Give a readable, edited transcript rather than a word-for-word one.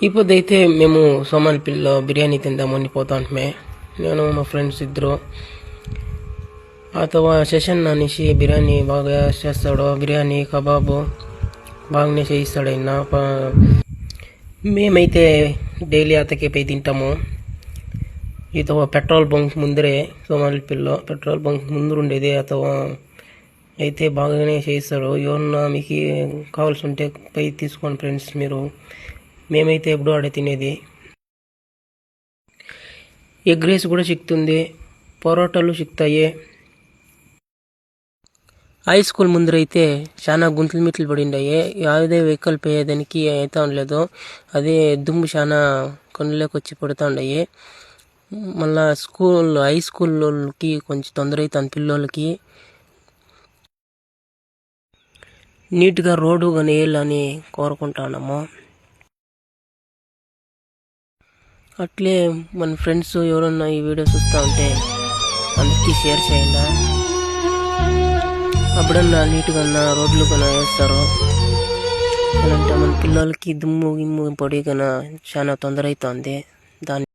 ఈ పొద్దు మేము సోమాలిపిల్లో బిర్యానీ తిందామని పోతాంటే నేను మా ఫ్రెండ్స్ ఇద్దరు ಅಥವಾ శేషన్ అనేసి బిర్యానీ బాగా చేస్తాడు. బిర్యానీ కబాబు బాగానే చేయిస్తాడు ఆయన. మేమైతే డైలీ అతకే పోయి తింటాము. ఇతవ పెట్రోల్ బంక్ ముందరే, సోమాలిపిల్లో పెట్రోల్ బంక్ ముందు ఉండేది. అతవా అయితే బాగానే చేయిస్తాడు. ఎవరన్నా మీకు కావాల్సి ఉంటే పోయి తీసుకోండి ఫ్రెండ్స్ మీరు. మేమైతే ఎప్పుడు ఆడే తినేది. ఎగ్ రైస్ కూడా చిక్కుతుంది, పొరోటాలు చిక్కుతాయి. హై స్కూల్ ముందరైతే చాలా గుంతలు మిట్లు పడిండాయి. యాదే వెహికల్ పోయేదానికి అయితే ఉండలేదు. అదే దుమ్ము చాలా కన్నులోకి వచ్చి పడుతూ ఉన్నాయి. మళ్ళా హై స్కూల్కి కొంచెం తొందర అవుతుంది. పిల్లలకి నీట్గా రోడ్డు కానీ వేయాలని కోరుకుంటున్నాము. అట్లే మన ఫ్రెండ్స్ ఎవరన్నా ఈ వీడియో చూస్తూ ఉంటే అందరికీ షేర్ చేయండి. అప్పుడన్నా నీట్గా రోడ్లు కన్నా వేస్తారు. అంటే మన పిల్లలకి దుమ్ము గిమ్ము పడి కన్నా చాలా తొందర అవుతుంది. దాని